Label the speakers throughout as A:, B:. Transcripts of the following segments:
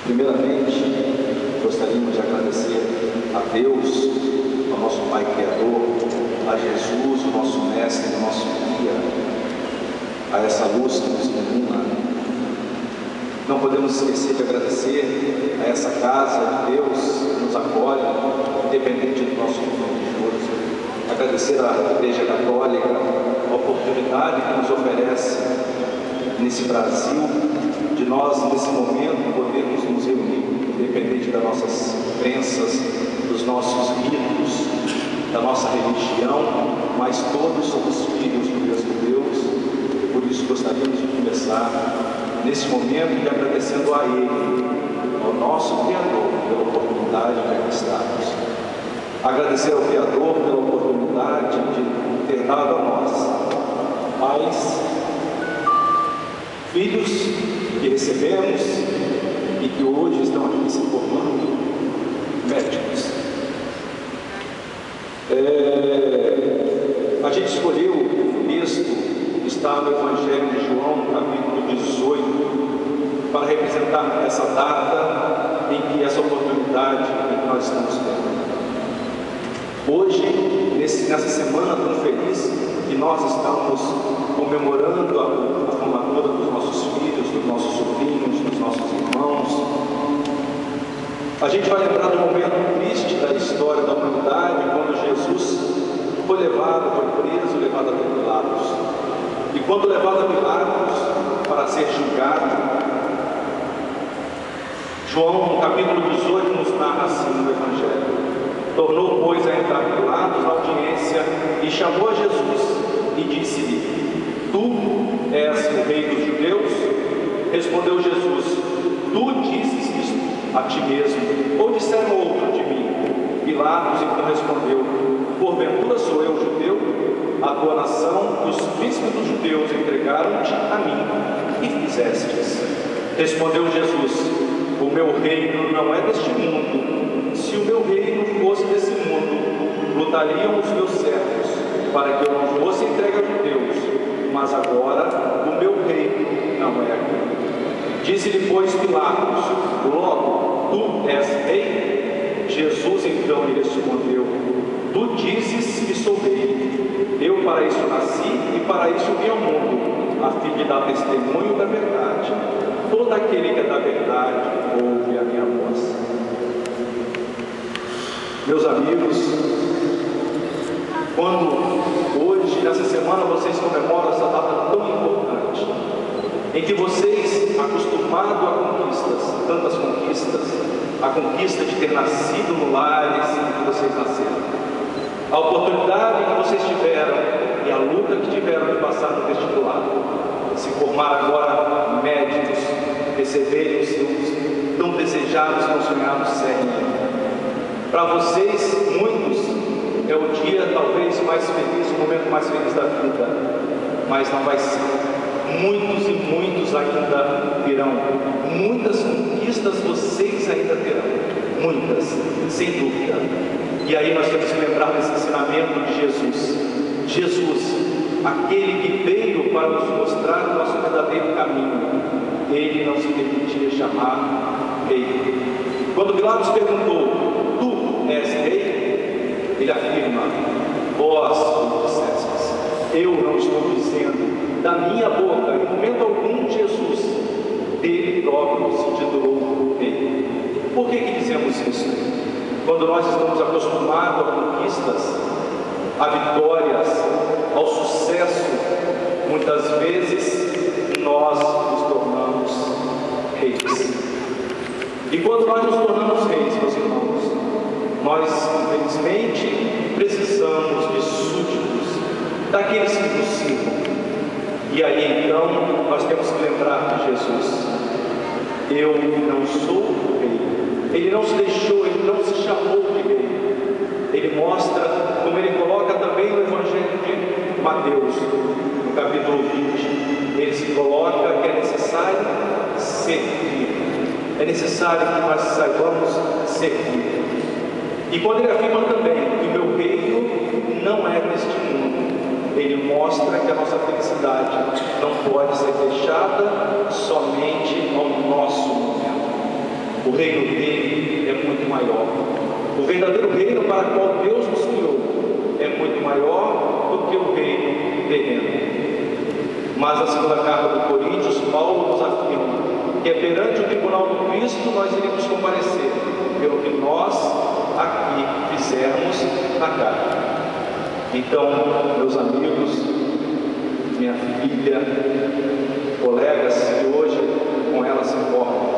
A: Primeiramente, gostaríamos de agradecer a Deus, ao nosso Pai Criador, a Jesus, o nosso Mestre, o nosso Guia, a essa luz que nos ilumina. Não podemos esquecer de agradecer a essa casa de Deus que nos acolhe, independente do nosso nível religioso. Agradecer à Igreja Católica a oportunidade que nos oferece nesse Brasil, de nós, nesse momento, podermos nos reunir, independente das nossas crenças, dos nossos ritos, da nossa religião, mas todos somos filhos do mesmo Deus. Por isso gostaríamos de começar nesse momento de agradecendo a Ele, ao nosso Criador, pela oportunidade de aqui estarmos. Agradecer ao Criador pela oportunidade de ter dado a nós, pais, filhos que recebemos e que hoje estão aqui se formando médicos. A gente escolheu o texto que está no Evangelho de João, capítulo 18, para representar essa data em que essa oportunidade em que nós estamos tendo. Hoje, nessa semana tão feliz que nós estamos comemorando a formatura dos nossos filhos, dos nossos sobrinhos, dos nossos irmãos, a gente vai lembrar do momento triste da história da humanidade, quando Jesus foi levado, foi preso, levado até Pilatos. E quando levado a Pilatos para ser julgado, João, no capítulo 18, nos narra assim no Evangelho: tornou, pois, a entrar Pilatos na audiência e chamou a Jesus e disse-lhe: tu és o rei dos judeus? Respondeu Jesus: tu dizes isto a ti mesmo, ou disseram outro de mim? Pilatos então respondeu: porventura sou eu judeu? A tua nação e os príncipes dos judeus entregaram-te a mim, e fizestes. Respondeu Jesus: o meu reino não é deste mundo. Se o meu reino fosse desse mundo, lutariam os meus servos para que eu não fosse entregue aos judeus, mas agora o meu reino não é aqui. Disse-lhe, pois, Pilatos: logo, tu és rei? Jesus então lhe respondeu: tu dizes que sou rei. Eu para isso nasci e para isso vim ao mundo, a fim de dar testemunho da verdade. Todo aquele que é da verdade ouve a minha voz. Meus amigos, quando hoje, nessa semana, vocês comemoram essa data tão importante, em que vocês, acostumados a conquistas, tantas conquistas, a conquista de ter nascido no lar em que vocês nasceram, a oportunidade que vocês tiveram e a luta que tiveram de passar no vestibular, se formar agora médicos, receberem os seus tão desejados, tão sonhados CRM. Para vocês, muitos, é o dia talvez mais feliz, o momento mais feliz da vida, mas não vai ser. Muitos e muitos ainda virão. Muitas conquistas vocês ainda terão. Muitas, sem dúvida. E aí nós temos que lembrar desse ensinamento de Jesus. Jesus, aquele que veio para nos mostrar o nosso verdadeiro caminho, ele não se permitia chamar rei. Quando Pilatos perguntou: tu és rei? Ele afirma: vós o dissestes. Eu não estou dizendo da minha boca, em momento algum, Jesus, dele próprio se titulou rei. Por que dizemos isso? Quando nós estamos acostumados a conquistas, a vitórias, ao sucesso, muitas vezes nós nos tornamos reis. E quando nós nos tornamos reis, meus irmãos, nós, infelizmente, precisamos de súditos, daqueles que nos sirvam. E aí, então, nós temos que lembrar de Jesus. Eu não sou rei. Ele não se deixou, ele não se chamou de rei. Ele mostra, como ele coloca também no Evangelho de Mateus, no capítulo 20, ele se coloca que é necessário servir. É necessário que nós saibamos servir. E quando ele afirma também que o meu reino não é deste mundo, ele mostra que a nossa felicidade não pode ser deixada somente ao nosso momento. O reino dele é muito maior. O verdadeiro reino para o qual Deus nos criou é muito maior do que o reino terreno. Mas na segunda carta de Coríntios, Paulo nos afirma que é perante o tribunal do Cristo nós iremos comparecer pelo que nós aqui fizermos na carne. Então, meus amigos, minha filha, colegas que hoje com ela se importam,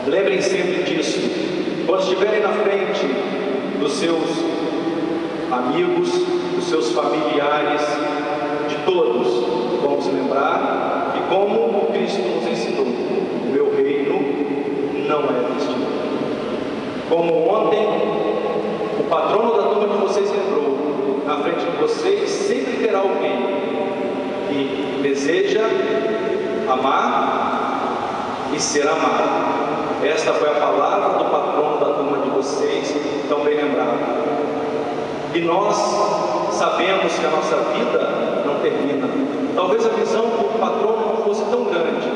A: lembrem sempre disso. Quando estiverem na frente dos seus amigos, dos seus familiares, de todos, vamos lembrar que, como o Cristo nos ensinou, o meu reino não é deste mundo. Como ontem o patrono da turma de vocês lembrou, na frente de vocês sempre terá alguém que deseja amar e ser amado. Esta foi a palavra do patrono da turma de vocês, tão bem lembrado. E nós sabemos que a nossa vida não termina. Talvez a visão do patrono não fosse tão grande,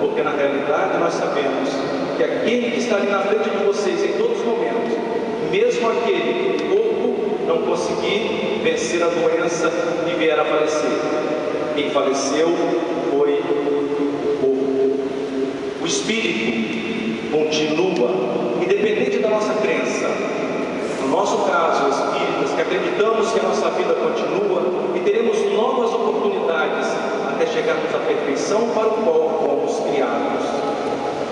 A: porque na realidade nós sabemos que aquele que está ali na frente de vocês em todos os momentos, mesmo aquele que pouco não conseguir vencer a doença e vier a falecer, quem faleceu foi o Espírito. Continua, independente da nossa crença. No nosso caso, espíritas, que acreditamos que a nossa vida continua e teremos novas oportunidades até chegarmos à perfeição para o qual fomos criados.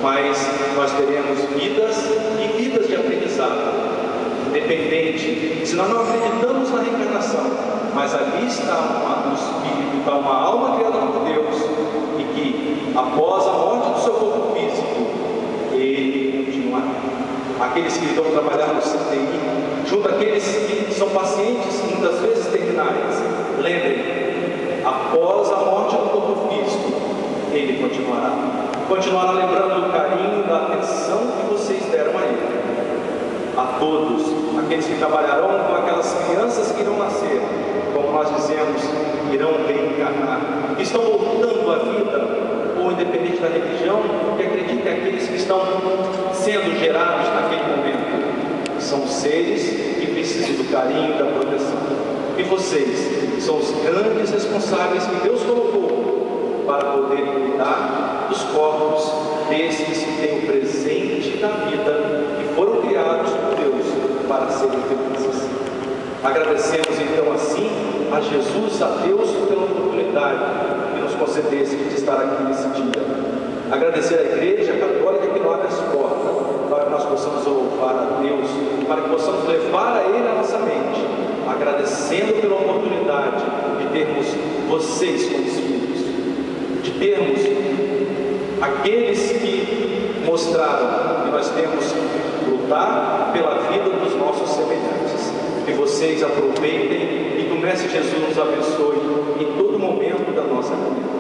A: Mas nós teremos vidas e vidas de aprendizado, independente. Se nós não acreditamos na reencarnação, mas ali está um espírito, está uma alma criada por Deus, e que após a morte do seu corpo físico, ele continuará. Aqueles que vão trabalhar no CTI, junto àqueles que são pacientes, muitas vezes terminais, lembrem, após a morte do corpo físico, ele continuará lembrando do carinho, da atenção que vocês deram a ele. A todos, aqueles que trabalharão com aquelas crianças que irão nascer, como nós dizemos, irão reencarnar, que estão voltando à vida, ou independente da religião, que acreditem aqueles que estão sendo gerados naquele momento. São seres que precisam do carinho e da proteção. E vocês são os grandes responsáveis que Deus colocou para poder cuidar dos corpos desses que têm o presente da vida e foram criados por Deus para serem felizes. Agradecemos então assim a Jesus, a Deus, pela oportunidade que nos concedesse de estar aqui nesse dia. Agradecer à Igreja Católica que nos abre as portas para que nós possamos louvar a Deus, para que possamos levar a Ele a nossa mente, agradecendo pela oportunidade de termos vocês como espíritos, de termos aqueles que mostraram que nós temos que lutar pela vida dos nossos semelhantes. Que vocês aproveitem e que o Mestre Jesus nos abençoe em todo momento da nossa vida.